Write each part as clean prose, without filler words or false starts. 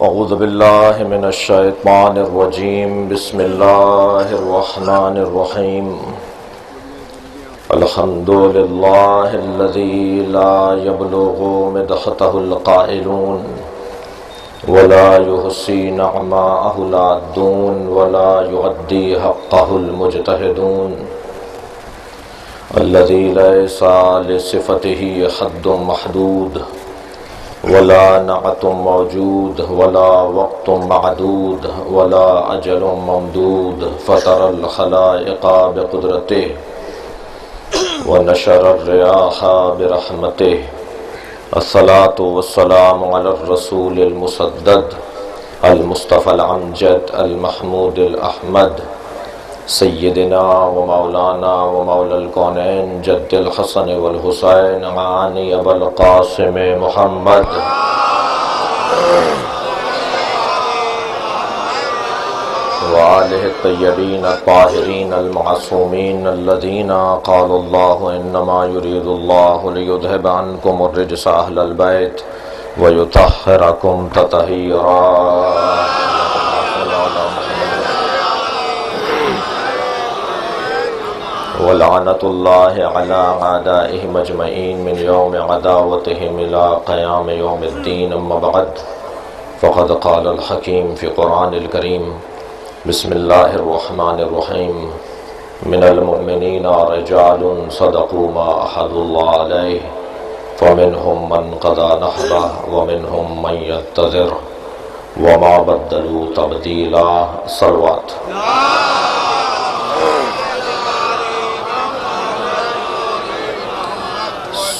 اعوذ باللہ من الشیطان الرجیم بسم اللہ الرحمن الرحیم الحمد للہ الذی لا یبلغ مدحتہ القائلون ولا یحصی نعماءہ العادون ولا یعدی حقہ المجتہدون الذی لیس لصفتہ حد محدود ولا نعت موجود ولا وقت معدود ولا اجل ممدود فطر الخلائق بقدرته ونشر الرياح برحمته الصلاة والسلام على الرسول المسدد المصطفى الامجد المحمود الاحمد سیدنا و مولانا و مولا الکونین جد الحسن والحسین عانی ابو القاسم محمد وآلہ الطیبین الطاہرین المعصومین الذین قال اللہ انما یرید اللہ لیذہب عنکم الرجس اہل البیت ویطہرکم تطہیرا ولعنت اللہ علی اعدائہم اجمعین من یوم عداوتہم الى قیام یوم الدین اما بعد فقد قال الحکیم فی قرآن الکریم بسم اللہ الرحمن الرحیم من المؤمنین رجال صدقوا ما احدوا اللہ علیہ فمنہم من قضى نحبہ ومنہم من ينتظر وما بدلوا تبدیلا صلوات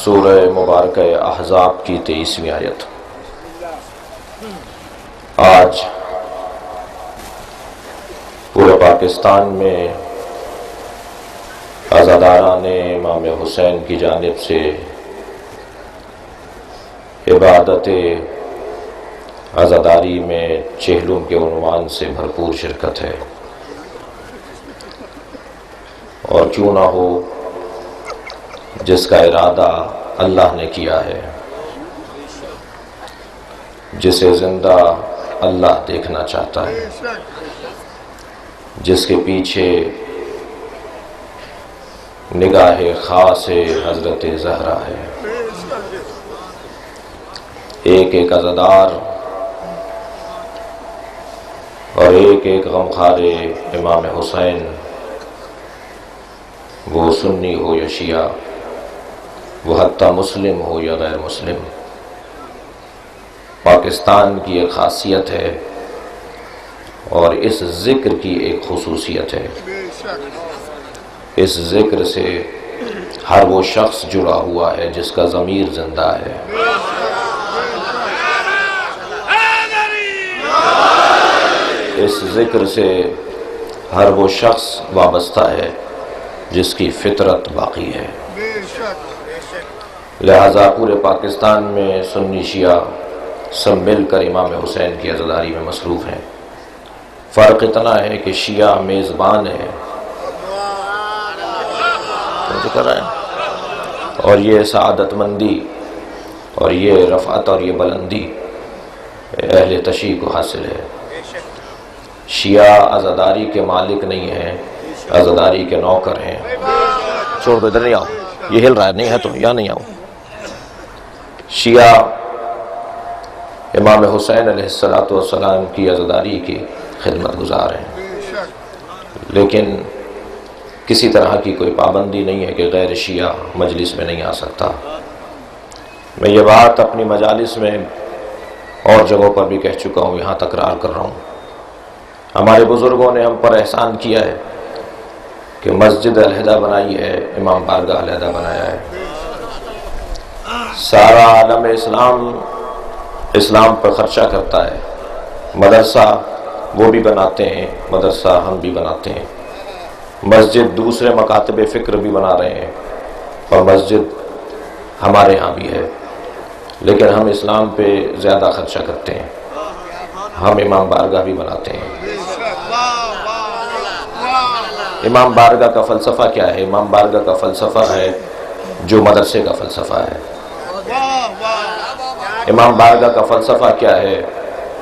سورہ مبارکہ احزاب کی 23ویں آیت۔ آج پورے پاکستان میں عزاداران امام حسین کی جانب سے عبادت عزاداری میں چہلم کے عنوان سے بھرپور شرکت ہے، اور کیوں نہ ہو جس کا ارادہ اللہ نے کیا ہے، جسے زندہ اللہ دیکھنا چاہتا ہے، جس کے پیچھے نگاہ خاص حضرت زہرا ہے، ایک ایک عزادار اور ایک ایک غمخوار امام حسین، وہ سنی ہو یا شیعہ، وہ حتیٰ مسلم ہو یا غیر مسلم، پاکستان کی ایک خاصیت ہے اور اس ذکر کی ایک خصوصیت ہے۔ اس ذکر سے ہر وہ شخص جڑا ہوا ہے جس کا ضمیر زندہ ہے، اس ذکر سے ہر وہ شخص وابستہ ہے جس کی فطرت باقی ہے۔ لہذا پورے پاکستان میں سنی شیعہ سب مل کر امام حسین کی عزاداری میں مصروف ہیں۔ فرق اتنا ہے کہ شیعہ میزبان ہے اور یہ سعادت مندی اور یہ رفعت اور یہ بلندی اہل تشیع کو حاصل ہے۔ شیعہ عزاداری کے مالک نہیں ہیں، عزاداری کے نوکر ہیں۔ چھوڑ دو، ادھر نہیں آؤ، یہ ہل رہا ہے، نہیں ہے تو یا نہیں آؤ۔ شیعہ امام حسین علیہ السلام کی عزاداری کی خدمت گزار ہیں، لیکن کسی طرح کی کوئی پابندی نہیں ہے کہ غیر شیعہ مجلس میں نہیں آ سکتا۔ میں یہ بات اپنی مجالس میں اور جگہوں پر بھی کہہ چکا ہوں، یہاں تکرار کر رہا ہوں۔ ہمارے بزرگوں نے ہم پر احسان کیا ہے کہ مسجد علیحدہ بنائی ہے، امام بارگاہ علیحدہ بنایا ہے۔ سارا عالم اسلام پر خرچہ کرتا ہے، مدرسہ وہ بھی بناتے ہیں، مدرسہ ہم بھی بناتے ہیں، مسجد دوسرے مکاتب فکر بھی بنا رہے ہیں، اور مسجد ہمارے ہاں بھی ہے، لیکن ہم اسلام پہ زیادہ خرچہ کرتے ہیں، ہم امام بارگاہ بھی بناتے ہیں۔ امام بارگاہ کا فلسفہ کیا ہے؟ امام بارگاہ کا فلسفہ ہے جو مدرسے کا فلسفہ ہے۔ امام بارگاہ کا فلسفہ کیا ہے؟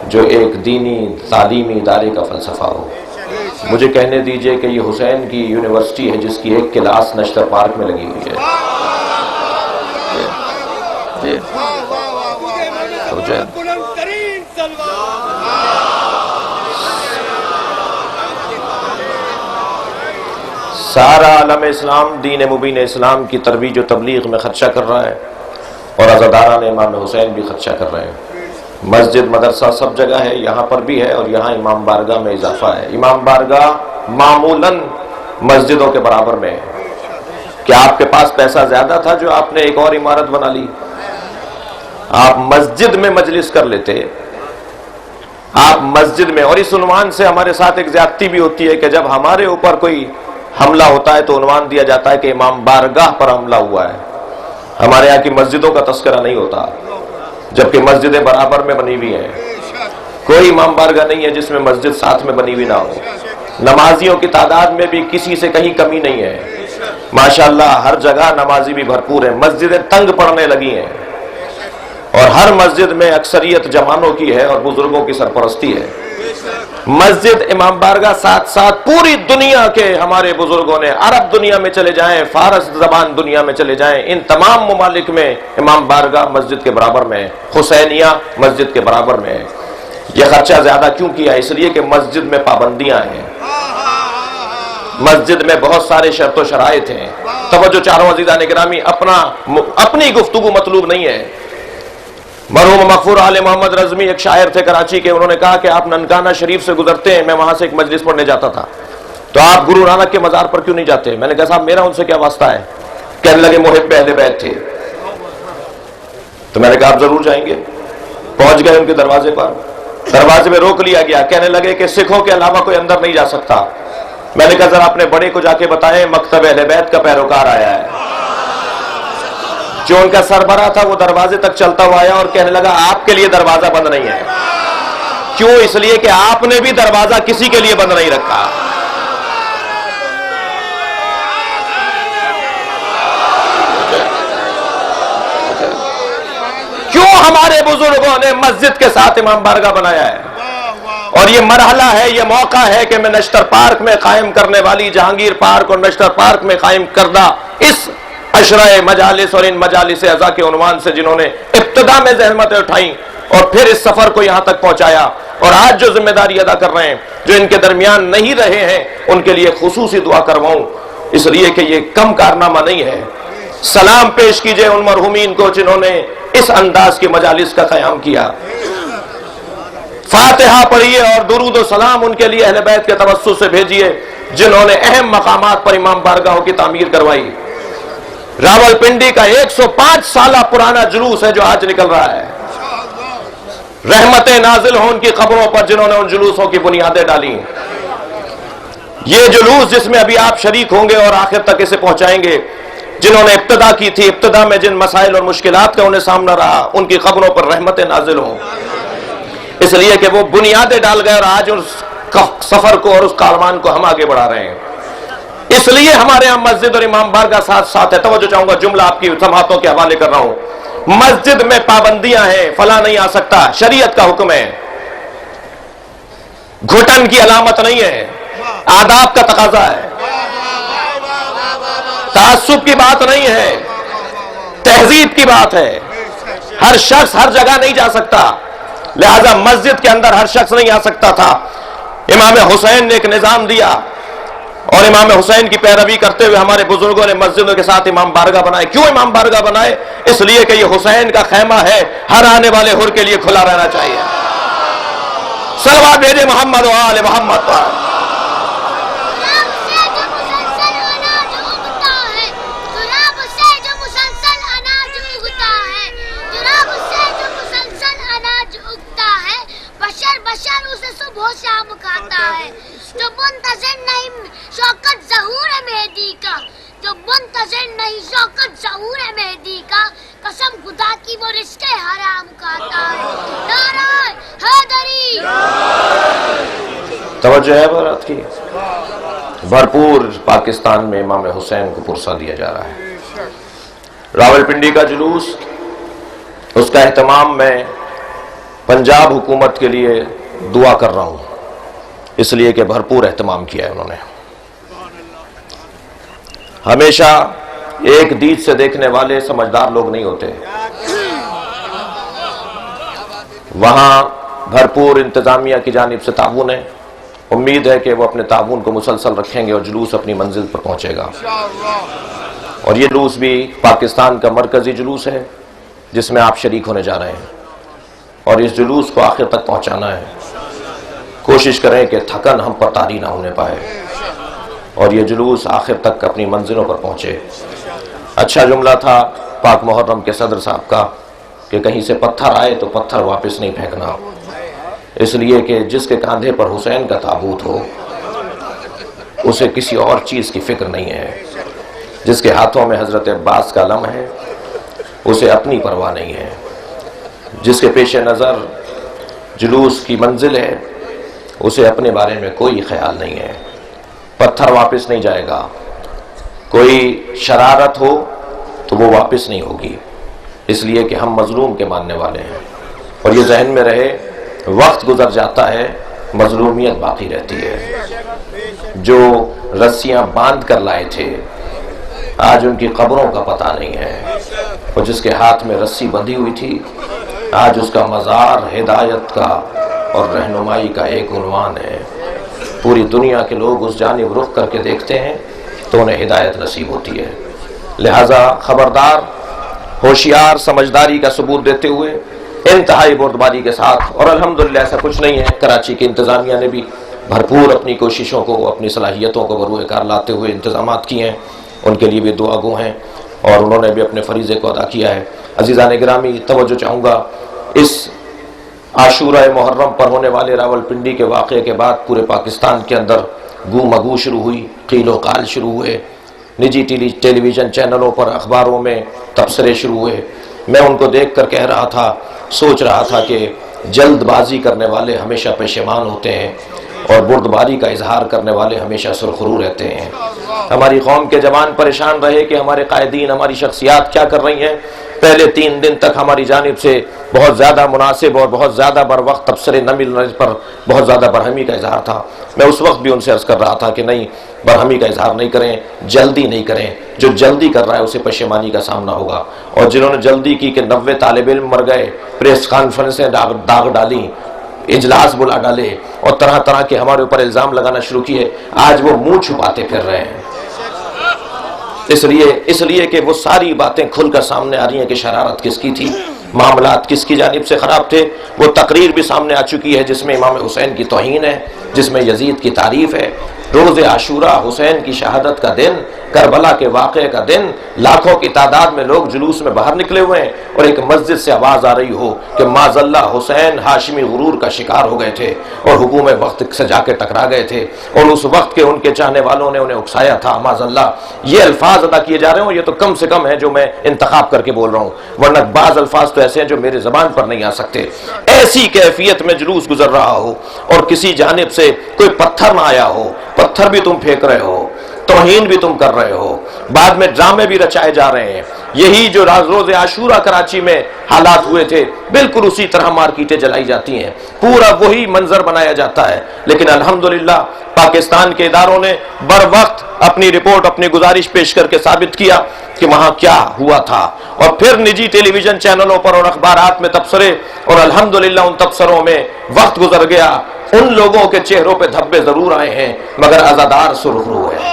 جو ایک دینی تعلیمی ادارے کا فلسفہ ہو۔ مجھے کہنے دیجئے کہ یہ حسین کی یونیورسٹی ہے جس کی ایک کلاس نشتر پارک میں لگی ہوئی ہے۔ سارا عالم اسلام دین مبین اسلام کی ترویج و تبلیغ میں خدشہ کر رہا ہے، اور عزاداران امام حسین بھی خدشہ کر رہے ہیں۔ مسجد مدرسہ سب جگہ ہے، یہاں پر بھی ہے، اور یہاں امام بارگاہ میں اضافہ ہے۔ امام بارگاہ معمولاً مسجدوں کے برابر میں ہے۔ کیا آپ کے پاس پیسہ زیادہ تھا جو آپ نے ایک اور عمارت بنا لی؟ آپ مسجد میں مجلس کر لیتے، آپ مسجد میں۔ اور اس عنوان سے ہمارے ساتھ ایک زیادتی بھی ہوتی ہے کہ جب ہمارے اوپر کوئی حملہ ہوتا ہے تو عنوان دیا جاتا ہے کہ امام بارگاہ پر حملہ ہوا ہے۔ ہمارے یہاں کی مسجدوں کا تذکرہ نہیں ہوتا، جبکہ مسجدیں برابر میں بنی ہوئی ہیں۔ کوئی امام بارگاہ نہیں ہے جس میں مسجد ساتھ میں بنی ہوئی نہ ہو۔ نمازیوں کی تعداد میں بھی کسی سے کہیں کمی نہیں ہے، ماشاءاللہ ہر جگہ نمازی بھی بھرپور ہیں۔ مسجدیں تنگ پڑنے لگی ہیں، اور ہر مسجد میں اکثریت جوانوں کی ہے اور بزرگوں کی سرپرستی ہے۔ مسجد امام بارگاہ ساتھ ساتھ پوری دنیا کے ہمارے بزرگوں نے، عرب دنیا میں چلے جائیں، فارس زبان دنیا میں چلے جائیں، ان تمام ممالک میں امام بارگاہ مسجد کے برابر میں ہے، حسینیہ مسجد کے برابر میں ہے۔ یہ خرچہ زیادہ کیوں کیا؟ اس لیے کہ مسجد میں پابندیاں ہیں، مسجد میں بہت سارے شرط و شرائط ہیں۔ توجہ چاروں عزیزان گرامی، اپنی گفتگو مطلوب نہیں ہے۔ مرحوم مغفور آل محمد رزمی ایک شاعر تھے کراچی کے، انہوں نے کہا کہ آپ ننکانہ شریف سے گزرتے ہیں، میں وہاں سے ایک مجلس پڑھنے جاتا تھا، تو آپ گرو نانک کے مزار پر کیوں نہیں جاتے؟ میں نے کہا صاحب میرا ان سے کیا واسطہ ہے؟ کہنے لگے محب اہل بیت تھے۔ تو میں نے کہا آپ ضرور جائیں گے۔ پہنچ گئے ان کے دروازے پر، دروازے میں روک لیا گیا، کہنے لگے کہ سکھوں کے علاوہ کوئی اندر نہیں جا سکتا۔ میں نے کہا ذرا اپنے بڑے کو جا کے بتائیں مکتب اہل بیت کا پیروکار آیا ہے۔ جو ان کا سربراہ تھا وہ دروازے تک چلتا ہوا آیا اور کہنے لگا آپ کے لیے دروازہ بند نہیں ہے۔ کیوں؟ اس لیے کہ آپ نے بھی دروازہ کسی کے لیے بند نہیں رکھا۔ کیوں ہمارے بزرگوں نے مسجد کے ساتھ امام بارگاہ بنایا ہے؟ اور یہ مرحلہ ہے، یہ موقع ہے کہ میں نشتر پارک میں قائم کرنے والی جہانگیر پارک اور نشتر پارک میں قائم کردہ اس عشرہ مجالس اور ان مجالس اعزا کے عنوان سے جنہوں نے ابتدا میں زحمتیں اٹھائیں اور پھر اس سفر کو یہاں تک پہنچایا، اور آج جو ذمہ داری ادا کر رہے ہیں، جو ان کے درمیان نہیں رہے ہیں، ان کے لیے خصوصی دعا کرواؤں، اس لیے کہ یہ کم کارنامہ نہیں ہے۔ سلام پیش کیجئے ان مرحومین کو جنہوں نے اس انداز کے مجالس کا قیام کیا۔ فاتحہ پڑھیے اور درود و سلام ان کے لیے اہل بیت کے توسط سے بھیجیے جنہوں نے اہم مقامات پر امام بارگاہوں کی تعمیر کروائی۔ راول پنڈی کا 105 سالہ پرانا جلوس ہے جو آج نکل رہا ہے۔ رحمتیں نازل ہوں ان کی قبروں پر جنہوں نے ان جلوسوں کی بنیادیں ڈالی۔ یہ جلوس جس میں ابھی آپ شریک ہوں گے اور آخر تک اسے پہنچائیں گے، جنہوں نے ابتدا کی تھی، ابتدا میں جن مسائل اور مشکلات کا انہیں سامنا رہا، ان کی قبروں پر رحمتیں نازل ہوں، اس لیے کہ وہ بنیادیں ڈال گئے اور آج اس سفر کو اور اس کاروان کو ہم آگے بڑھا رہے ہیں۔ اس لیے ہمارے یہاں مسجد اور امام بارگاہ ساتھ ساتھ ہے۔ توجہ چاہوں گا، جملہ آپ کی سماعتوں کے حوالے کر رہا ہوں۔ مسجد میں پابندیاں ہیں، فلاں نہیں آ سکتا، شریعت کا حکم ہے، گھٹن کی علامت نہیں ہے، آداب کا تقاضا ہے، تعصب کی بات نہیں ہے، تہذیب کی بات ہے۔ ہر شخص ہر جگہ نہیں جا سکتا، لہذا مسجد کے اندر ہر شخص نہیں آ سکتا تھا۔ امام حسین نے ایک نظام دیا، اور امام حسین کی پیروی کرتے ہوئے ہمارے بزرگوں نے مسجدوں کے ساتھ امام بارگاہ بنائے۔ کیوں امام بارگاہ بنائے؟ اس لیے کہ یہ حسین کا خیمہ ہے، ہر آنے والے حر کے لیے کھلا رہنا چاہیے۔ صلوات بھیجے محمد و آل محمد پر۔ بشر اسے صبح و شام کھاتا ہے، جو منتظر نہیں شوکت ظہور ہے مہدی کا، جو منتظر نہیں شوکت ظہور ہے مہدی کا، قسم خدا کی وہ رزق حرام کھاتا ہے۔ نعرہ حیدری۔ توجہ ہے بارات کی؟ بھرپور پاکستان میں امام حسین کو پرسہ دیا جا رہا ہے۔ راول پنڈی کا جلوس، اس کا اہتمام میں پنجاب حکومت کے لیے دعا کر رہا ہوں، اس لیے کہ بھرپور اہتمام کیا ہے انہوں نے۔ ہمیشہ ایک دید سے دیکھنے والے سمجھدار لوگ نہیں ہوتے، وہاں بھرپور انتظامیہ کی جانب سے تعاون ہے، امید ہے کہ وہ اپنے تعاون کو مسلسل رکھیں گے اور جلوس اپنی منزل پر پہنچے گا۔ اور یہ جلوس بھی پاکستان کا مرکزی جلوس ہے جس میں آپ شریک ہونے جا رہے ہیں، اور اس جلوس کو آخر تک پہنچانا ہے۔ کوشش کریں کہ تھکن ہم پر طاری نہ ہونے پائے اور یہ جلوس آخر تک اپنی منزلوں پر پہنچے۔ اچھا جملہ تھا پاک محرم کے صدر صاحب کا کہ کہیں سے پتھر آئے تو پتھر واپس نہیں پھینکنا، اس لیے کہ جس کے کاندھے پر حسین کا تابوت ہو اسے کسی اور چیز کی فکر نہیں ہے، جس کے ہاتھوں میں حضرت عباس کا علم ہے اسے اپنی پرواہ نہیں ہے، جس کے پیش نظر جلوس کی منزل ہے اسے اپنے بارے میں کوئی خیال نہیں ہے۔ پتھر واپس نہیں جائے گا، کوئی شرارت ہو تو وہ واپس نہیں ہوگی، اس لیے کہ ہم مظلوم کے ماننے والے ہیں۔ اور یہ ذہن میں رہے، وقت گزر جاتا ہے مظلومیت باقی رہتی ہے۔ جو رسیاں باندھ کر لائے تھے آج ان کی قبروں کا پتہ نہیں ہے، اور جس کے ہاتھ میں رسی بندھی ہوئی تھی آج اس کا مزار ہدایت کا اور رہنمائی کا ایک عنوان ہے۔ پوری دنیا کے لوگ اس جانب رخ کر کے دیکھتے ہیں تو انہیں ہدایت نصیب ہوتی ہے۔ لہذا خبردار، ہوشیار، سمجھداری کا ثبوت دیتے ہوئے انتہائی بردباری کے ساتھ، اور الحمدللہ ایسا کچھ نہیں ہے، کراچی کی انتظامیہ نے بھی بھرپور اپنی کوششوں کو، اپنی صلاحیتوں کو بروئے کار لاتے ہوئے انتظامات کیے ہیں، ان کے لیے بھی دعا گو ہیں اور انہوں نے بھی اپنے فریضے کو ادا کیا ہے۔ عزیزان گرامی، توجہ چاہوں گا، اس عاشورہ محرم پر ہونے والے راولپنڈی کے واقعے کے بعد پورے پاکستان کے اندر گو مگو شروع ہوئی، قیل و قال شروع ہوئے، نجی ٹیلی ویژن چینلوں پر، اخباروں میں تبصرے شروع ہوئے۔ میں ان کو دیکھ کر کہہ رہا تھا، سوچ رہا تھا کہ جلد بازی کرنے والے ہمیشہ پشیمان ہوتے ہیں اور بردباری کا اظہار کرنے والے ہمیشہ سرخرو رہتے ہیں۔ ہماری قوم کے جوان پریشان رہے کہ ہمارے قائدین، ہماری شخصیات کیا کر رہی ہیں۔ پہلے 3 دن تک ہماری جانب سے بہت زیادہ مناسب اور بہت زیادہ بر وقت تبصرے نہ ملنے پر بہت زیادہ برہمی کا اظہار تھا۔ میں اس وقت بھی ان سے عرض کر رہا تھا کہ نہیں، برہمی کا اظہار نہیں کریں، جلدی نہیں کریں، جو جلدی کر رہا ہے اسے پشیمانی کا سامنا ہوگا۔ اور جنہوں نے جلدی کی کہ 90 طالب علم مر گئے، پریس کانفرنسیں داغ ڈالی، اجلاس بلا ڈالے اور طرح طرح کے ہمارے اوپر الزام لگانا شروع کیے، آج وہ منہ چھپاتے پھر رہے ہیں، اس لیے کہ وہ ساری باتیں کھل کر سامنے آ رہی ہیں کہ شرارت کس کی تھی، معاملات کس کی جانب سے خراب تھے۔ وہ تقریر بھی سامنے آ چکی ہے جس میں امام حسین کی توہین ہے، جس میں یزید کی تعریف ہے۔ روز عاشورہ، حسین کی شہادت کا دن، کربلا کے واقعے کا دن، لاکھوں کی تعداد میں لوگ جلوس میں باہر نکلے ہوئے ہیں، اور ایک مسجد سے آواز آ رہی ہو کہ معاذ اللہ حسین ہاشمی غرور کا شکار ہو گئے تھے اور حکوم وقت سے جا کے ٹکرا گئے تھے، اور اس وقت کے ان کے چاہنے والوں نے انہیں اکسایا تھا۔ معاذ اللہ یہ الفاظ ادا کیے جا رہے ہوں، یہ تو کم سے کم ہے جو میں انتخاب کر کے بول رہا ہوں، ورنہ بعض الفاظ تو ایسے ہیں جو میرے زبان پر نہیں آ سکتے۔ ایسی کیفیت میں جلوس گزر رہا ہو اور کسی جانب سے کوئی پتھر نہ آیا ہو، پتھر بھی تم پھینک رہے ہو، توہین بھی تم کر رہے ہو، بعد میں ڈرامے بھی رچائے جا رہے ہیں۔ یہی جو روز عاشورہ کراچی میں حالات ہوئے تھے، بالکل اسی طرح مارکیٹیں جلائی جاتی ہیں، پورا وہی منظر بنایا جاتا ہے۔ لیکن الحمدللہ پاکستان کے اداروں نے بر وقت اپنی رپورٹ، اپنی گزارش پیش کر کے ثابت کیا کہ وہاں کیا ہوا تھا، اور پھر نجی ٹیلی ویژن چینلوں پر اور اخبارات میں تبصرے، اور الحمدللہ ان تبصروں میں وقت گزر گیا، ان لوگوں کے چہروں پہ دھبے ضرور آئے ہیں مگر عزادار سرخرو ہے۔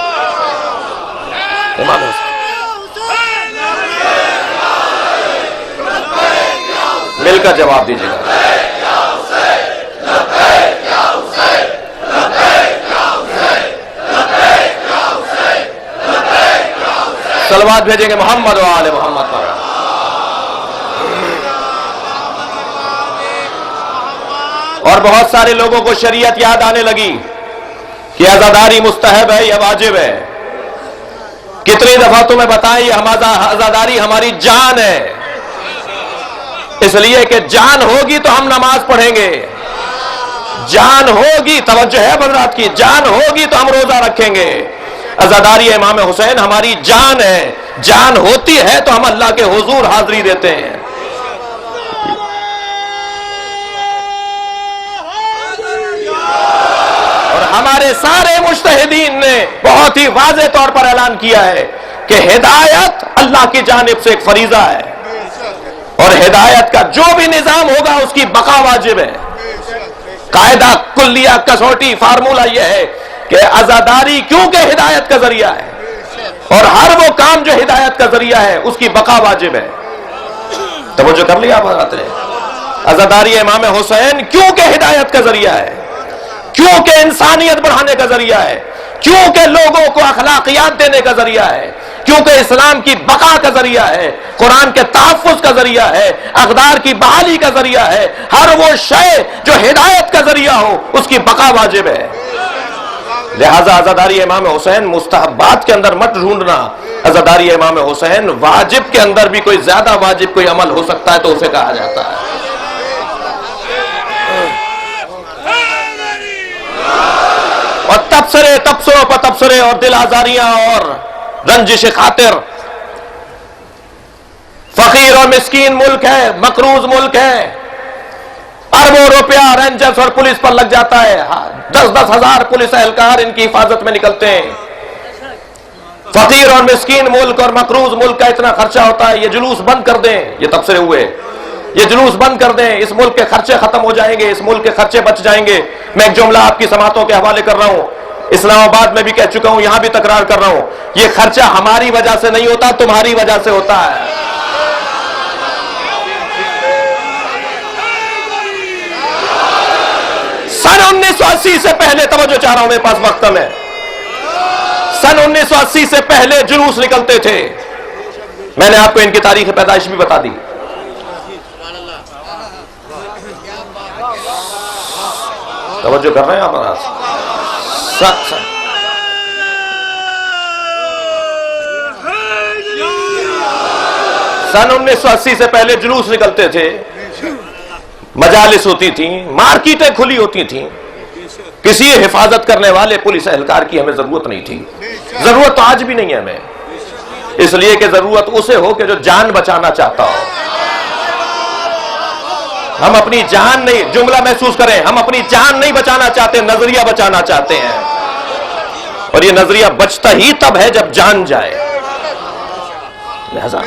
امام حسین مل کر جواب دیجیے گا۔ صلوات بھیجیں گے محمد و آل محمد پر۔ اور بہت سارے لوگوں کو شریعت یاد آنے لگی کہ عزاداری مستحب ہے یا واجب ہے۔ کتنی دفعہ تمہیں بتائیں یہ عزاداری ہماری جان ہے، اس لیے کہ جان ہوگی تو ہم نماز پڑھیں گے، جان ہوگی، توجہ ہے حضرات کی، جان ہوگی تو ہم روزہ رکھیں گے۔ عزاداری امام حسین ہماری جان ہے، جان ہوتی ہے تو ہم اللہ کے حضور حاضری دیتے ہیں۔ ہمارے سارے مجتہدین نے بہت ہی واضح طور پر اعلان کیا ہے کہ ہدایت اللہ کی جانب سے ایک فریضہ ہے، اور ہدایت کا جو بھی نظام ہوگا اس کی بقا واجب ہے۔ قاعدہ کلیہ کسوٹی فارمولہ یہ ہے کہ عزاداری کیونکہ ہدایت کا ذریعہ ہے، اور ہر وہ کام جو ہدایت کا ذریعہ ہے اس کی بقا واجب ہے۔ توجہ کر لیا بات ہے؟ عزاداری امام حسین کیونکہ ہدایت کا ذریعہ ہے، کیونکہ انسانیت بڑھانے کا ذریعہ ہے، کیونکہ لوگوں کو اخلاقیات دینے کا ذریعہ ہے، کیونکہ اسلام کی بقا کا ذریعہ ہے، قرآن کے تحفظ کا ذریعہ ہے، اقدار کی بحالی کا ذریعہ ہے۔ ہر وہ شے جو ہدایت کا ذریعہ ہو اس کی بقا واجب ہے۔ لہذا عزاداری امام حسین مستحبات کے اندر مت ڈھونڈنا، عزاداری امام حسین واجب کے اندر بھی کوئی زیادہ واجب کوئی عمل ہو سکتا ہے تو اسے کہا جاتا ہے۔ اور تبصروں پر تبصرے اور دل آزاریاں اور رنجش خاطر، فقیر اور مسکین ملک ہے، مقروض ملک ہے، اربوں روپیہ رینجرز اور پولیس پر لگ جاتا ہے، 10-10 ہزار پولیس اہلکار ان کی حفاظت میں نکلتے ہیں۔ فقیر اور مسکین ملک اور مقروض ملک کا اتنا خرچہ ہوتا ہے، یہ جلوس بند کر دیں، یہ تبصرے ہوئے، یہ جلوس بند کر دیں، اس ملک کے خرچے ختم ہو جائیں گے، اس ملک کے خرچے بچ جائیں گے۔ میں ایک جملہ آپ کی سماعتوں کے حوالے کر رہا ہوں، اسلام آباد میں بھی کہہ چکا ہوں، یہاں بھی تکرار کر رہا ہوں، یہ خرچہ ہماری وجہ سے نہیں ہوتا، تمہاری وجہ سے ہوتا ہے۔ سن 1980 سے پہلے، توجہ چاہ رہا ہوں، میرے پاس وقت کم ہے، سن 1980 سے پہلے جلوس نکلتے تھے، میں نے آپ کو ان کی تاریخ پیدائش بھی بتا دی۔ توجہ کر رہے ہیں آپ؟ سن 1980 سے پہلے جلوس نکلتے تھے، مجالس ہوتی تھیں، مارکیٹیں کھلی ہوتی تھیں، کسی حفاظت کرنے والے پولیس اہلکار کی ہمیں ضرورت نہیں تھی۔ ضرورت تو آج بھی نہیں ہے ہمیں، اس لیے کہ ضرورت اسے ہو کہ جو جان بچانا چاہتا ہو۔ ہم اپنی جان نہیں، جملہ محسوس کریں، ہم اپنی جان نہیں بچانا چاہتے، نظریہ بچانا چاہتے ہیں، اور یہ نظریہ بچتا ہی تب ہے جب جان جائے۔ لہذا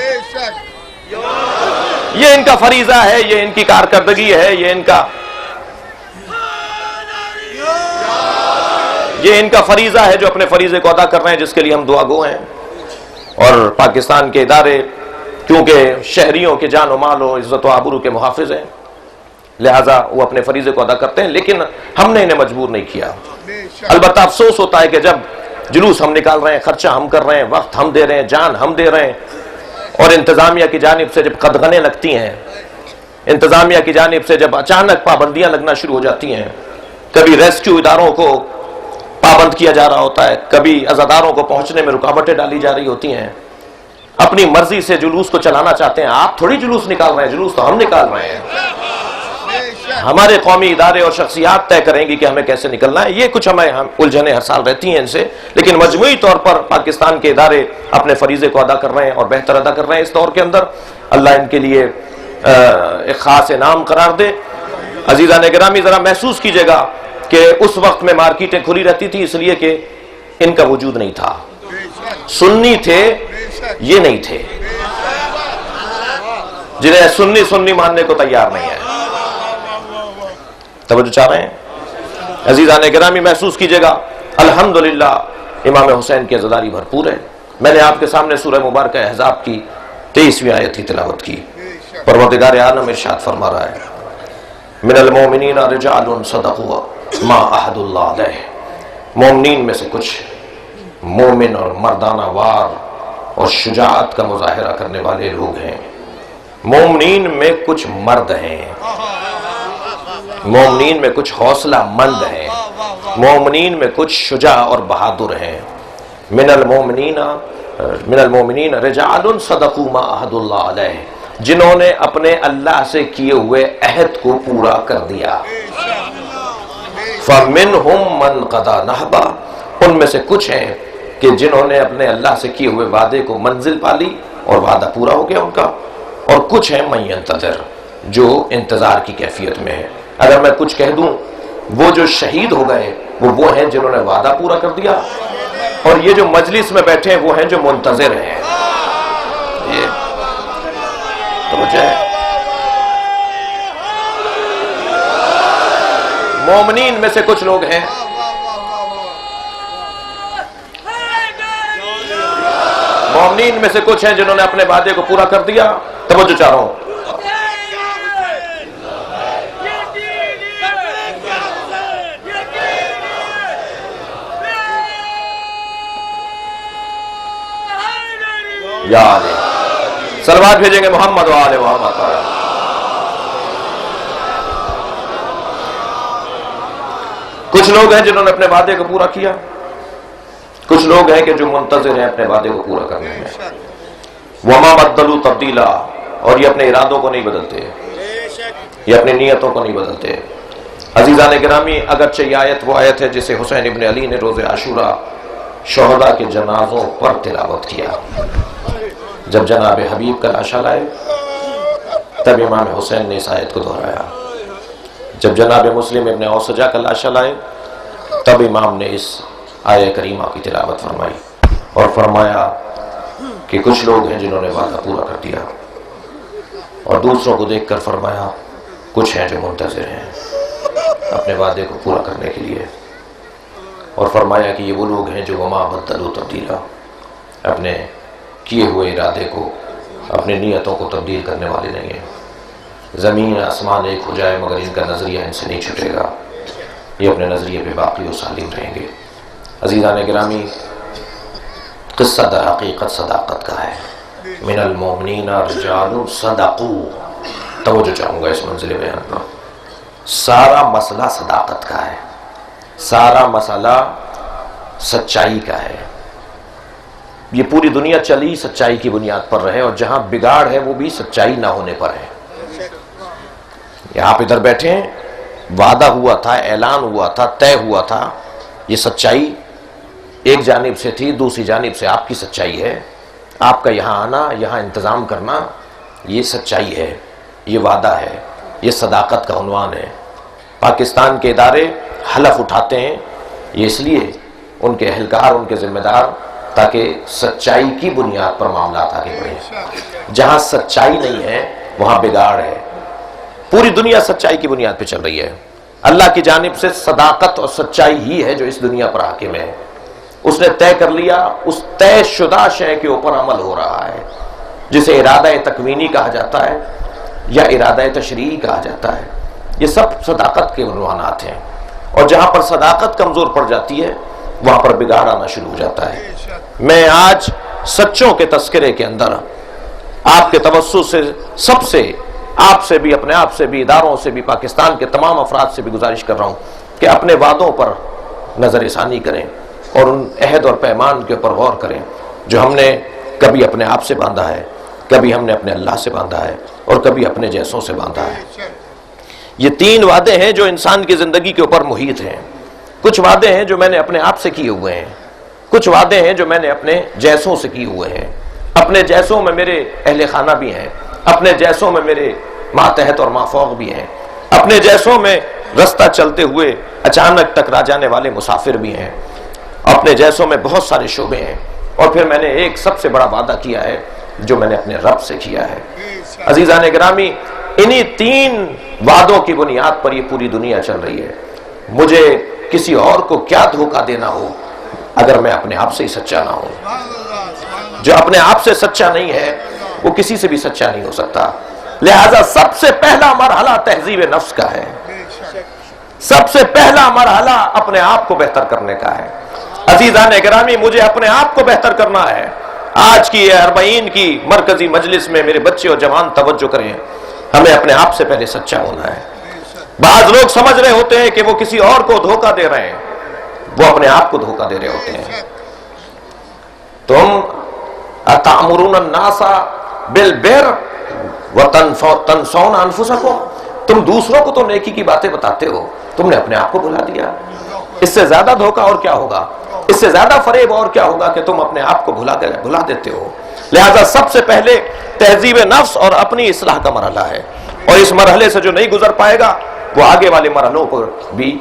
یہ ان کا فریضہ ہے، یہ ان کی کارکردگی ہے، یہ ان کا فریضہ ہے جو اپنے فریضے کو ادا کر رہے ہیں، جس کے لیے ہم دعا گو ہیں۔ اور پاکستان کے ادارے کیونکہ شہریوں کے جان و مال و عزت و آبرو کے محافظ ہیں، لہذا وہ اپنے فریضے کو ادا کرتے ہیں، لیکن ہم نے انہیں مجبور نہیں کیا۔ البتہ افسوس ہوتا ہے کہ جب جلوس ہم نکال رہے ہیں، خرچہ ہم کر رہے ہیں، وقت ہم دے رہے ہیں، جان ہم دے رہے ہیں، اور انتظامیہ کی جانب سے جب قدغنیں لگتی ہیں، انتظامیہ کی جانب سے جب اچانک پابندیاں لگنا شروع ہو جاتی ہیں، کبھی ریسکیو اداروں کو پابند کیا جا رہا ہوتا ہے، کبھی عزاداروں کو پہنچنے میں رکاوٹیں ڈالی جا رہی ہوتی ہیں، اپنی مرضی سے جلوس کو چلانا چاہتے ہیں۔ آپ تھوڑی جلوس نکال رہے ہیں، جلوس تو ہم نکال رہے ہیں۔ ہمارے قومی ادارے اور شخصیات طے کریں گی کہ ہمیں کیسے نکلنا ہے۔ یہ کچھ ہمیں الجھنیں ہر سال رہتی ہیں ان سے، لیکن مجموعی طور پر پاکستان کے ادارے اپنے فریضے کو ادا کر رہے ہیں اور بہتر ادا کر رہے ہیں اس دور کے اندر۔ اللہ ان کے لیے ایک خاص انعام قرار دے۔ عزیزان گرامی، ذرا محسوس کیجئے گا کہ اس وقت میں مارکیٹیں کھلی رہتی تھی اس لیے کہ ان کا وجود نہیں تھا، سنی تھے، یہ نہیں تھے، جنہیں سنی ماننے کو تیار نہیں ہے۔ توجہ چاہ رہے ہیں؟ عزیزان گرامی، محسوس کیجئے گا، الحمدللہ امام حسین کی عزاداری بھرپور ہے۔ میں نے آپ کے سامنے سورہ مبارکہ احزاب کی 23ویں آیت کی تلاوت کی۔ پروردگار عالم ارشاد فرما رہا ہے، من المومنین رجال صدقوا ما عہد اللہ علیہ، مومنین میں سے کچھ مومن اور مردانہ وار اور شجاعت کا مظاہرہ کرنے والے لوگ ہیں۔ مومنین میں کچھ مرد ہیں، مومنین میں کچھ حوصلہ مند ہیں، مومنین میں کچھ شجاع اور بہادر ہیں۔ من المومنین رجال صدقوا ما عہد اللہ علیہ، جنہوں نے اپنے اللہ سے کیے ہوئے عہد کو پورا کر دیا۔ فَمِنْهُمْ مَنْ قَضَى نَحْبَهُ، ان میں سے کچھ ہیں کہ جنہوں نے اپنے اللہ سے کیے ہوئے وعدے کو منزل پالی اور وعدہ پورا ہو گیا ان کا، اور کچھ ہیں مَن يَنْتَظِرُ، جو انتظار کی کیفیت میں ہے۔ اگر میں کچھ کہہ دوں وہ جو شہید ہو گئے وہ ہیں جنہوں نے وعدہ پورا کر دیا، اور یہ جو مجلس میں بیٹھے ہیں وہ ہیں جو منتظر ہیں. یہ توجہ ہے. مومنین میں سے کچھ لوگ ہیں مومنین میں سے کچھ ہیں جنہوں نے اپنے وعدے کو پورا کر دیا. توجہ چاہ رہا ہوں. یا صلوات بھیجیں گے محمد و آل محمد. کچھ لوگ ہیں جنہوں نے اپنے وعدے کو پورا کیا، کچھ لوگ ہیں کہ جو منتظر ہیں اپنے وعدے کو پورا کرنے میں. وما بدلوا تبدیلا، اور یہ اپنے ارادوں کو نہیں بدلتے، یہ اپنی نیتوں کو نہیں بدلتے. عزیزان گرامی، اگرچہ یہ آیت وہ آیت ہے جسے حسین ابن علی نے روز عاشوراء شہداء کے جنازوں پر تلاوت کیا. جب جناب حبیب کا لاشا لائے تب امام حسین نے اس آیت کو دہرایا. جب جناب مسلم ابن اوسجہ کا لاشا لائے تب امام نے اس آیہ کریمہ کی تلاوت فرمائی اور فرمایا کہ کچھ لوگ ہیں جنہوں نے وعدہ پورا کر دیا، اور دوسروں کو دیکھ کر فرمایا کچھ ہیں جو منتظر ہیں اپنے وعدے کو پورا کرنے کے لیے. اور فرمایا کہ یہ وہ لوگ ہیں جو وما بدلوا تبدیلا، اپنے کیے ہوئے ارادے کو، اپنے نیتوں کو تبدیل کرنے والے نہیں ہیں. زمین آسمان ایک ہو جائے مگر ان کا نظریہ ان سے نہیں چھٹے گا، یہ اپنے نظریے پہ باقی و سالم رہیں گے. عزیزان گرامی، قصہ در حقیقت صداقت کا ہے. من المؤمنین رجال صدقوا. توجہ چاہوں گا اس منزل بیان پر. سارا مسئلہ صداقت کا ہے، سارا مسئلہ سچائی کا ہے. یہ پوری دنیا چلی سچائی کی بنیاد پر رہے، اور جہاں بگاڑ ہے وہ بھی سچائی نہ ہونے پر ہے. یہ آپ ادھر بیٹھے ہیں، وعدہ ہوا تھا، اعلان ہوا تھا، طے ہوا تھا، یہ سچائی ایک جانب سے تھی، دوسری جانب سے آپ کی سچائی ہے. آپ کا یہاں آنا، یہاں انتظام کرنا، یہ سچائی ہے، یہ وعدہ ہے، یہ صداقت کا عنوان ہے. پاکستان کے ادارے حلف اٹھاتے ہیں، یہ اس لیے ان کے اہلکار، ان کے ذمہ دار، تاکہ سچائی کی بنیاد پر معاملات آگے بڑھیں. جہاں سچائی نہیں ہے وہاں بگاڑ ہے. پوری دنیا سچائی کی بنیاد پہ چل رہی ہے. اللہ کی جانب سے صداقت اور سچائی ہی ہے جو اس دنیا پر حاکم ہے. اس نے طے کر لیا، اس طے شدہ شے کے اوپر عمل ہو رہا ہے، جسے ارادہ تکوینی کہا جاتا ہے یا ارادہ تشریعی کہا جاتا ہے. یہ سب صداقت کے عنوانات ہیں، اور جہاں پر صداقت کمزور پڑ جاتی ہے وہاں پر بگاڑ آنا شروع ہو جاتا ہے. میں آج سچوں کے تذکرے کے اندر آپ کے توسط سے سب سے، آپ سے بھی، اپنے آپ سے بھی، اداروں سے بھی، پاکستان کے تمام افراد سے بھی گزارش کر رہا ہوں کہ اپنے وعدوں پر نظر ثانی کریں اور ان عہد اور پیمان کے اوپر غور کریں جو ہم نے کبھی اپنے آپ سے باندھا ہے، کبھی ہم نے اپنے اللہ سے باندھا ہے، اور کبھی اپنے جیسوں سے باندھا ہے. یہ تین وعدے ہیں جو انسان کی زندگی کے اوپر محیط ہیں. کچھ وعدے ہیں جو میں نے اپنے آپ سے کیے ہوئے ہیں، کچھ وعدے ہیں جو میں نے اپنے جیسوں سے کیے ہوئے ہیں. اپنے جیسوں میں میرے اہل خانہ بھی ہیں، اپنے جیسوں میں میرے ماتحت اور مافوق بھی ہیں، اپنے جیسوں میں رستہ چلتے ہوئے اچانک ٹکرا جانے والے مسافر بھی ہیں، اپنے جیسوں میں بہت سارے شعبے ہیں. اور پھر میں نے ایک سب سے بڑا وعدہ کیا ہے جو میں نے اپنے رب سے کیا ہے. عزیزان گرامی، انہی تین وعدوں کی بنیاد پر یہ پوری دنیا چل رہی ہے. مجھے کسی اور کو کیا دھوکہ دینا ہو اگر میں اپنے آپ سے ہی سچا نہ ہوں. جو اپنے آپ سے سچا نہیں ہے وہ کسی سے بھی سچا نہیں ہو سکتا. لہذا سب سے پہلا مرحلہ تہذیب نفس کا ہے، سب سے پہلا مرحلہ اپنے آپ کو بہتر کرنے کا ہے. عزیزان گرامی، مجھے اپنے آپ کو بہتر کرنا ہے. آج کی یہ 40 کی مرکزی مجلس میں میرے بچے اور جوان توجہ کریں، ہمیں اپنے آپ سے پہلے سچا ہونا ہے. بعض لوگ سمجھ رہے ہوتے ہیں کہ وہ کسی اور کو دھوکہ دے رہے ہیں، وہ اپنے آپ کو دھوکہ دے رہے ہوتے ہیں. تم اتأمرون الناس بالبر وتنسون انفسکم، تم دوسروں کو تو نیکی کی باتیں بتاتے ہو، تم نے اپنے آپ کو بھلا دیا. اس سے زیادہ دھوکہ اور کیا ہوگا، اس سے زیادہ فریب اور کیا ہوگا کہ تم اپنے آپ کو بھلا دیتے ہو. لہذا سب سے پہلے تہذیب نفس اور اپنی اصلاح کا مرحلہ ہے، اور اس مرحلے سے جو نہیں گزر پائے گا وہ آگے والے مرحلوں پر بھی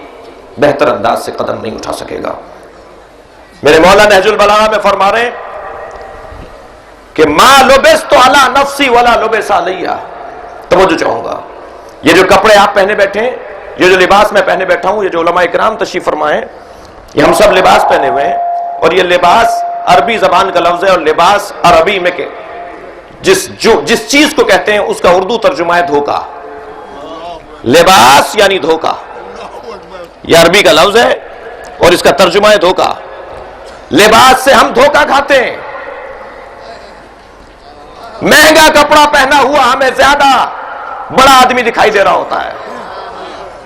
بہتر انداز سے قدم نہیں اٹھا سکے گا۔ میرے مولا نہج البلاغہ میں فرما رہے ہیں کہ ما لبست علی نفسی ولا لبس علی، توجہ چاہوں گا، یہ جو کپڑے آپ پہنے بیٹھے ہیں، یہ جو لباس میں پہنے بیٹھا ہوں، یہ جو علماء کرام تشریف فرمائے ہیں، یہ ہم سب لباس پہنے ہوئے ہیں، اور یہ لباس عربی زبان کا لفظ ہے، اور لباس عربی میں کہ جس چیز کو کہتے ہیں اس کا اردو ترجمہ ہے دھوکہ۔ لباس یعنی دھوکہ، یہ عربی کا لفظ ہے اور اس کا ترجمہ ہے دھوکہ۔ لباس سے ہم دھوکہ کھاتے ہیں، مہنگا کپڑا پہنا ہوا ہمیں زیادہ بڑا آدمی دکھائی دے رہا ہوتا ہے،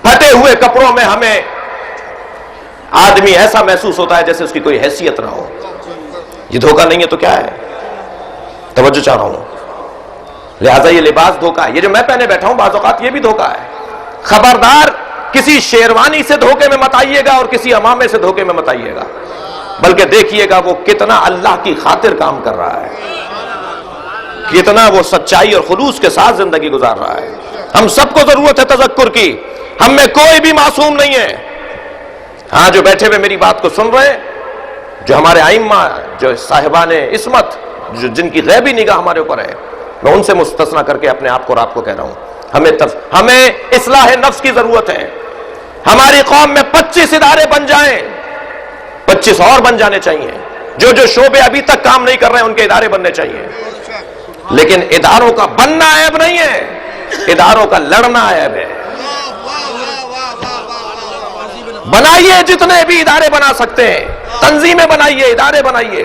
پھٹے ہوئے کپڑوں میں ہمیں آدمی ایسا محسوس ہوتا ہے جیسے اس کی کوئی حیثیت نہ ہو۔ یہ دھوکہ نہیں ہے تو کیا ہے؟ توجہ چاہ رہا ہوں، لہذا یہ لباس دھوکہ ہے۔ یہ جو میں پہنے بیٹھا ہوں بعض اوقات یہ بھی دھوکہ ہے۔ خبردار کسی شیروانی سے دھوکے میں مت آئیے گا اور کسی امامے سے دھوکے میں مت آئیے گا، بلکہ دیکھیے گا وہ کتنا اللہ کی خاطر کام کر رہا ہے، کتنا وہ سچائی اور خلوص کے ساتھ زندگی گزار رہا ہے۔ ہم سب کو ضرورت ہے تذکر کی، ہم میں کوئی بھی معصوم نہیں ہے۔ ہاں جو بیٹھے ہوئے میری بات کو سن رہے ہیں، جو ہمارے ائمہ، جو صاحبان عصمت، جن کی غیبی نگاہ ہمارے اوپر ہے، میں ان سے مستثنا کر کے اپنے آپ کو اور آپ کو کہہ رہا ہوں، ہمیں اصلاح نفس کی ضرورت ہے۔ ہماری قوم میں 25 ادارے بن جائیں، 25 اور بن جانے چاہیے۔ جو شعبے ابھی تک کام نہیں کر رہے ہیں ان کے ادارے بننے چاہیے، لیکن اداروں کا بننا عیب نہیں ہے، اداروں کا لڑنا عیب ہے۔ بنائیے جتنے بھی ادارے بنا سکتے ہیں، تنظیمیں بنائیے، ادارے بنائیے،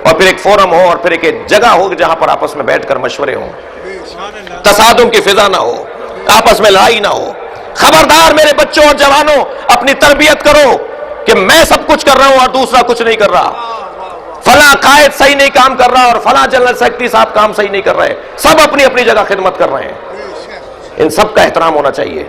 اور پھر ایک فورم ہو اور پھر ایک جگہ ہو جہاں پر آپس میں بیٹھ کر مشورے ہوں، تصادم کی فضا نہ ہو، آپس میں لڑائی نہ ہو۔ خبردار میرے بچوں اور جوانوں، اپنی تربیت کرو کہ میں سب کچھ کر رہا ہوں اور دوسرا کچھ نہیں کر رہا، فلاں قائد صحیح نہیں کام کر رہا اور فلاں جنرل سیکرٹری صاحب کام صحیح نہیں کر رہے، سب اپنی اپنی جگہ خدمت کر رہے ہیں۔ ان سب کا احترام ہونا چاہیے۔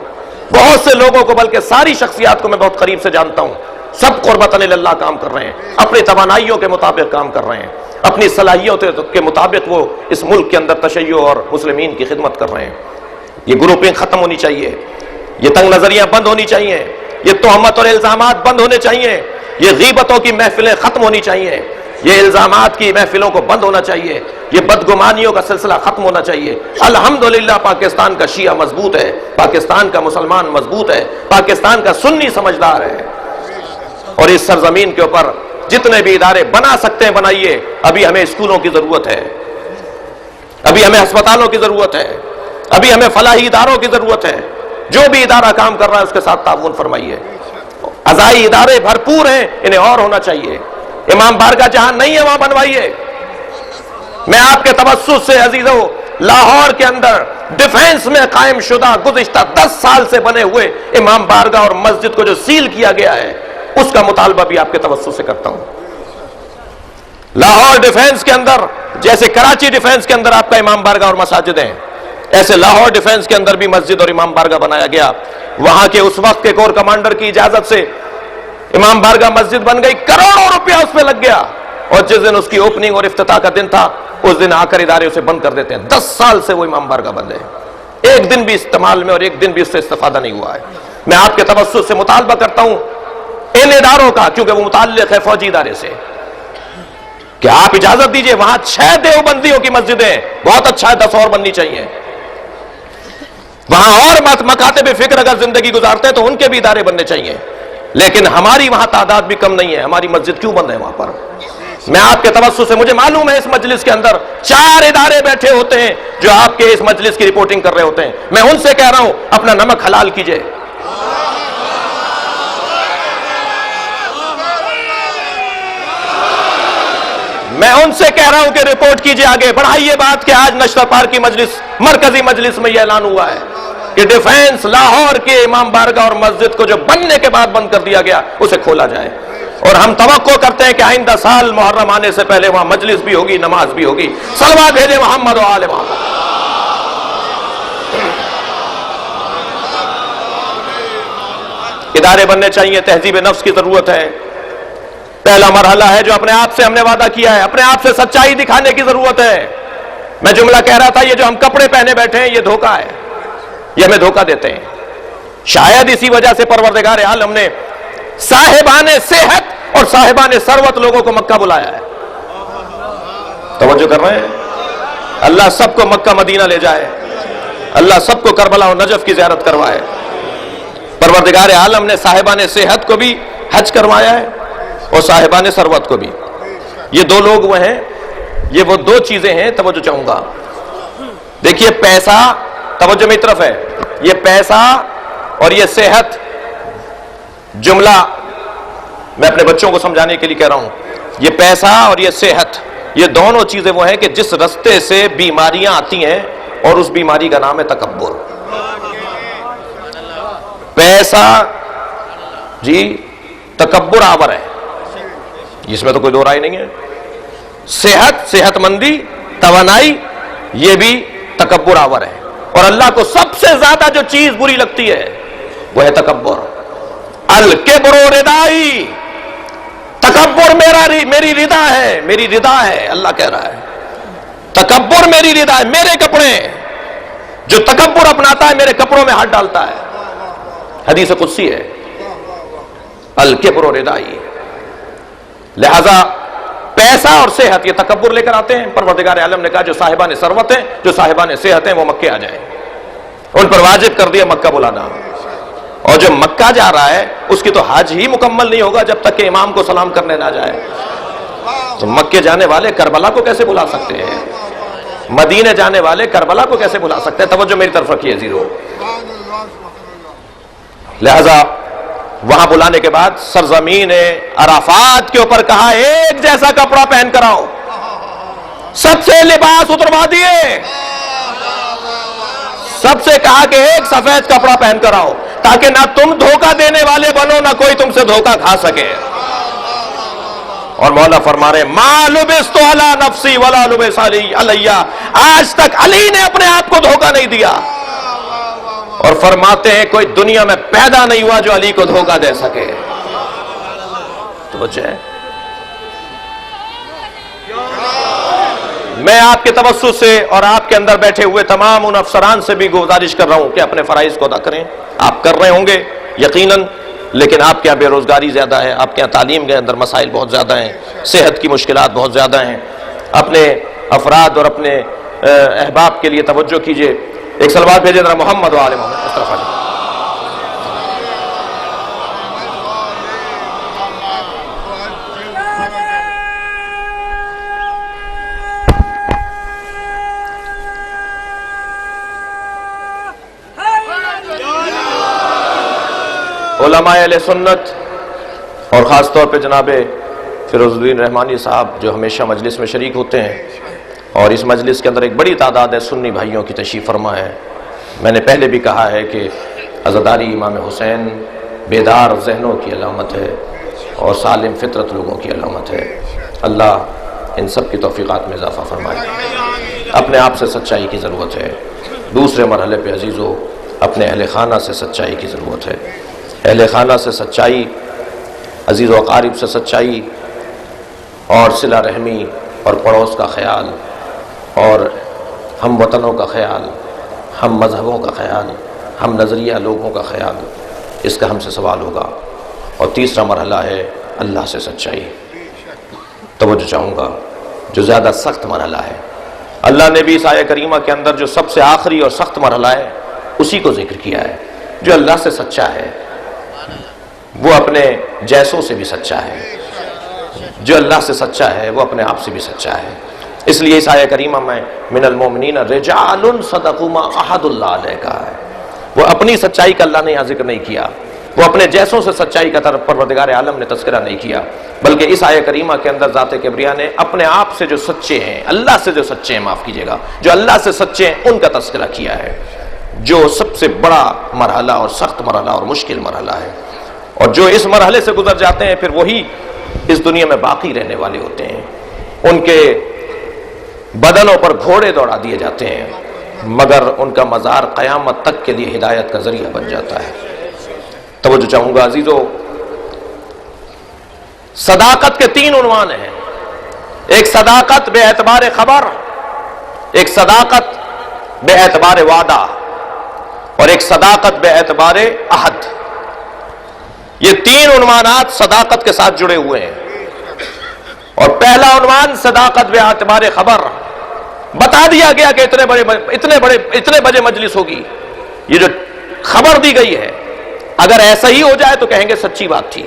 بہت سے لوگوں کو، بلکہ ساری شخصیات کو میں بہت قریب سے جانتا ہوں، سب قربتاً اللہ کام کر رہے ہیں، اپنی توانائیوں کے مطابق کام کر رہے ہیں، اپنی صلاحیتوں کے مطابق وہ اس ملک کے اندر تشیع اور مسلمین کی خدمت کر رہے ہیں۔ یہ گروپنگ ختم ہونی چاہیے، یہ تنگ نظریاں بند ہونی چاہیے، یہ تہمت اور الزامات بند ہونے چاہیے، یہ غیبتوں کی محفلیں ختم ہونی چاہیے، یہ الزامات کی محفلوں کو بند ہونا چاہیے، یہ بدگمانیوں کا سلسلہ ختم ہونا چاہیے۔ الحمدللہ پاکستان کا شیعہ مضبوط ہے، پاکستان کا مسلمان مضبوط ہے، پاکستان کا سنی سمجھدار ہے، اور اس سرزمین کے اوپر جتنے بھی ادارے بنا سکتے ہیں بنائیے۔ ابھی ہمیں اسکولوں کی ضرورت ہے، ابھی ہمیں ہسپتالوں کی ضرورت ہے، ابھی ہمیں فلاحی اداروں کی ضرورت ہے۔ جو بھی ادارہ کام کر رہا ہے اس کے ساتھ تعاون فرمائیے۔ عزائی ادارے بھرپور ہیں، انہیں اور ہونا چاہیے۔ امام بارگاہ جہاں نہیں ہے وہاں بنوائیے۔ میں آپ کے توسط سے عزیزو، لاہور کے اندر ڈیفینس میں قائم شدہ گزشتہ 10 سال سے بنے ہوئے امام بارگاہ اور مسجد کو جو سیل کیا گیا ہے اس کا مطالبہ بھی آپ کے توسط سے کرتا ہوں۔ لاہور ڈیفینس کے اندر، جیسے کراچی ڈیفینس کے اندر آپ کا امام بارگاہ اور مساجد ہیں، ایسے لاہور ڈیفینس کے اندر بھی مسجد اور امام بارگاہ بنایا گیا۔ وہاں کے اس وقت کے کور کمانڈر کی اجازت سے امام بارگاہ مسجد بن گئی، کروڑوں روپیہ اس پہ لگ گیا، اور جس دن اس کی اوپننگ اور افتتاح کا دن تھا اس دن آ کر ادارے اسے بند کر دیتے ہیں۔ 10 سال سے وہ امام بارگاہ بند ہے، ایک دن بھی استعمال میں اور ایک دن بھی اس سے استفادہ نہیں ہوا ہے۔ میں آپ کے توسط سے مطالبہ کرتا ہوں ان اداروں کا، کیونکہ وہ متعلق ہے فوجی ادارے سے، کہ آپ اجازت دیجئے وہاں 6 دیوبندیوں کی مسجدیں، بہت اچھا ہے، 10 اور بننی چاہیے۔ وہاں اور مکاتب فکر اگر زندگی گزارتے ہیں تو ان کے بھی ادارے بننے چاہیے، لیکن ہماری وہاں تعداد بھی کم نہیں ہے، ہماری مسجد کیوں بند ہے وہاں پر؟ میں آپ کے توسط سے، مجھے معلوم ہے اس مجلس کے اندر 4 ادارے بیٹھے ہوتے ہیں جو آپ کے اس مجلس کی رپورٹنگ کر رہے ہوتے ہیں، میں ان سے کہہ رہا ہوں اپنا نمک حلال کیجئے۔ میں ان سے کہہ رہا ہوں کہ رپورٹ کیجئے، آگے بڑھائیے بات کہ آج نشتر پارک کی مجلس، مرکزی مجلس میں یہ اعلان ہوا ہے کہ ڈیفینس لاہور کے امام بارگاہ اور مسجد کو جو بننے کے بعد بند کر دیا گیا اسے کھولا جائے، اور ہم توقع کرتے ہیں کہ آئندہ سال محرم آنے سے پہلے وہاں مجلس بھی ہوگی، نماز بھی ہوگی۔ صلوات بھیجے محمد و آل محمد۔ ادارے بننے چاہیے، تہذیب نفس کی ضرورت ہے۔ پہلا مرحلہ ہے جو اپنے آپ سے ہم نے وعدہ کیا ہے، اپنے آپ سے سچائی دکھانے کی ضرورت ہے۔ میں جملہ کہہ رہا تھا، یہ جو ہم کپڑے پہنے بیٹھے ہیں یہ دھوکہ ہے، یہ ہمیں دھوکہ دیتے ہیں۔ شاید اسی وجہ سے پروردگار عالم نے صاحبان صحت اور صاحبان ثروت لوگوں کو مکہ بلایا ہے. توجہ کر رہے ہیں؟ اللہ سب کو مکہ مدینہ لے جائے، اللہ سب کو کربلا اور نجف کی زیارت کروائے. پروردگار عالم نے صاحبان صحت کو بھی حج کروایا ہے اور صاحبان ثروت کو بھی. یہ دو لوگ وہ ہیں، یہ وہ دو چیزیں ہیں. توجہ چاہوں گا، دیکھیے پیسہ، توجہ میری طرف ہے، یہ پیسہ اور یہ صحت، جملہ میں اپنے بچوں کو سمجھانے کے لیے کہہ رہا ہوں. یہ پیسہ اور یہ صحت، یہ دونوں چیزیں وہ ہیں کہ جس رستے سے بیماریاں آتی ہیں اور اس بیماری کا نام ہے تکبر. پیسہ جی تکبر آور ہے، اس میں تو کوئی دو رائے نہیں ہے. صحت، صحت مندی، توانائی، یہ بھی تکبر آور ہے. اور اللہ کو سب سے زیادہ جو چیز بری لگتی ہے وہ ہے تکبر. الکبر ردائی، تکبر میری رضا ہے، میری رضا ہے. اللہ کہہ رہا ہے تکبر میری رضا ہے، میرے کپڑے. جو تکبر اپناتا ہے میرے کپڑوں میں ہاتھ ڈالتا ہے. حدیث قدسی ہے، الکبر ردائی. لہذا پیسہ اور صحت یہ تکبر لے کر آتے ہیں. پروردگار عالم نے کہا جو صاحبان ثروت ہیں، جو صاحبان صحت ہیں، وہ مکے آ جائیں. ان پر واجب کر دیا مکہ بلانا. اور جو مکہ جا رہا ہے اس کی تو حج ہی مکمل نہیں ہوگا جب تک کہ امام کو سلام کرنے نہ جائے. تو مکے جانے والے کربلا کو کیسے بلا سکتے ہیں؟ مدینے جانے والے کربلا کو کیسے بلا سکتے ہیں؟ توجہ میری طرف رکھیے زیرو. لہذا وہاں بلانے کے بعد سرزمین عرفات کے اوپر کہا ایک جیسا کپڑا پہن کر آؤ. سب سے لباس اتروا دیے، سب سے کہا کہ ایک سفید کپڑا پہن کر آؤ تاکہ نہ تم دھوکہ دینے والے بنو نہ کوئی تم سے دھوکہ کھا سکے. اور مولا فرما رہے ما لبست علی نفسی ولا لبس علی، آج تک علی نے اپنے آپ کو دھوکہ نہیں دیا. اور فرماتے ہیں کوئی دنیا میں پیدا نہیں ہوا جو علی کو دھوکہ دے سکے. تو بچے میں آپ کے توسط سے اور آپ کے اندر بیٹھے ہوئے تمام ان افسران سے بھی گزارش کر رہا ہوں کہ اپنے فرائض کو ادا کریں. آپ کر رہے ہوں گے یقیناً، لیکن آپ کے یہاں بے روزگاری زیادہ ہے، آپ کے یہاں تعلیم کے اندر مسائل بہت زیادہ ہیں، صحت کی مشکلات بہت زیادہ ہیں. اپنے افراد اور اپنے احباب کے لیے توجہ کیجئے. ایک صلوات بھیجے ذرا محمد و آل محمد. اس طرف آئیے. علماء اہل سنت اور خاص طور پہ جناب فیروز الدین رحمانی صاحب جو ہمیشہ مجلس میں شریک ہوتے ہیں، اور اس مجلس کے اندر ایک بڑی تعداد ہے سنی بھائیوں کی تشریف فرما ہے. میں نے پہلے بھی کہا ہے کہ عزاداری امام حسین بیدار ذہنوں کی علامت ہے اور سالم فطرت لوگوں کی علامت ہے. اللہ ان سب کی توفیقات میں اضافہ فرمائے. اپنے آپ سے سچائی کی ضرورت ہے. دوسرے مرحلے پہ عزیزو اپنے اہل خانہ سے سچائی کی ضرورت ہے. اہل خانہ سے سچائی، عزیز و اقارب سے سچائی اور صلہ رحمی اور پڑوس کا خیال اور ہم وطنوں کا خیال، ہم مذہبوں کا خیال، ہم نظریہ لوگوں کا خیال، اس کا ہم سے سوال ہوگا. اور تیسرا مرحلہ ہے اللہ سے سچائی. توجہ چاہوں گا جو زیادہ سخت مرحلہ ہے. اللہ نے بھی اس آیہ کریمہ کے اندر جو سب سے آخری اور سخت مرحلہ ہے اسی کو ذکر کیا ہے. جو اللہ سے سچا ہے وہ اپنے جیسوں سے بھی سچا ہے، جو اللہ سے سچا ہے وہ اپنے آپ سے بھی سچا ہے. اس لیے اس آیہ کریمہ میں من المؤمنین رجال صدقوا ما عاهدوا اللہ علیہ کہا ہے. وہ اپنی سچائی کا اللہ نے یہاں ذکر نہیں کیا، وہ اپنے جیسوں سے سچائی کا طرف پروردگار عالم نے تذکرہ نہیں کیا، بلکہ اس آیہ کریمہ کے اندر ذات کبریہ نے اپنے آپ سے جو سچے ہیں، اللہ سے جو سچے ہیں، معاف کیجیے گا، جو اللہ سے سچے ہیں ان کا تذکرہ کیا ہے، جو سب سے بڑا مرحلہ اور سخت مرحلہ اور مشکل مرحلہ ہے. اور جو اس مرحلے سے گزر جاتے ہیں پھر وہی اس دنیا میں باقی رہنے والے ہوتے ہیں. ان کے بدنوں پر گھوڑے دوڑا دیے جاتے ہیں مگر ان کا مزار قیامت تک کے لیے ہدایت کا ذریعہ بن جاتا ہے. توجہ چاہوں گا عزیزو، صداقت کے 3 عنوان ہیں. ایک صداقت بے اعتبار خبر، ایک صداقت بے اعتبار وعدہ، اور ایک صداقت بے اعتبار عہد. یہ 3 عنوانات صداقت کے ساتھ جڑے ہوئے ہیں. اور پہلا عنوان صداقت بے اعتبار خبر. بتا دیا گیا کہ اتنے بجے مجلس ہوگی. یہ جو خبر دی گئی ہے اگر ایسا ہی ہو جائے تو کہیں گے سچی بات تھی.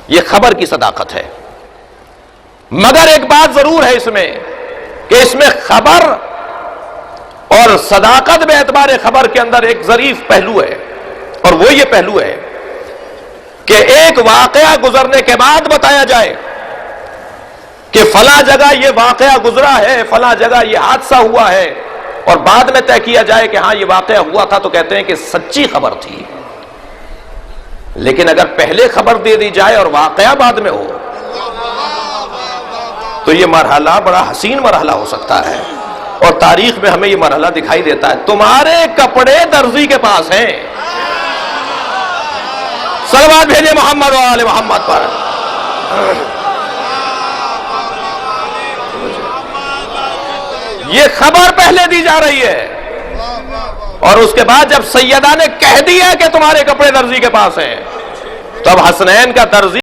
یہ خبر کی صداقت ہے. مگر ایک بات ضرور ہے اس میں کہ اس میں خبر اور صداقت بے اعتبار خبر کے اندر ایک ظریف پہلو ہے، اور وہ یہ پہلو ہے کہ ایک واقعہ گزرنے کے بعد بتایا جائے کہ فلاں جگہ یہ واقعہ گزرا ہے، فلاں جگہ یہ حادثہ ہوا ہے، اور بعد میں طے کیا جائے کہ ہاں یہ واقعہ ہوا تھا، تو کہتے ہیں کہ سچی خبر تھی. لیکن اگر پہلے خبر دے دی جائے اور واقعہ بعد میں ہو تو یہ مرحلہ بڑا حسین مرحلہ ہو سکتا ہے. اور تاریخ میں ہمیں یہ مرحلہ دکھائی دیتا ہے. تمہارے کپڑے درزی کے پاس ہیں. صلوات بھیجے محمد و آل محمد پر. یہ خبر پہلے دی جا رہی ہے، اور اس کے بعد جب سیدہ نے کہہ دیا کہ تمہارے کپڑے درزی کے پاس ہیں، تب حسنین کا درزی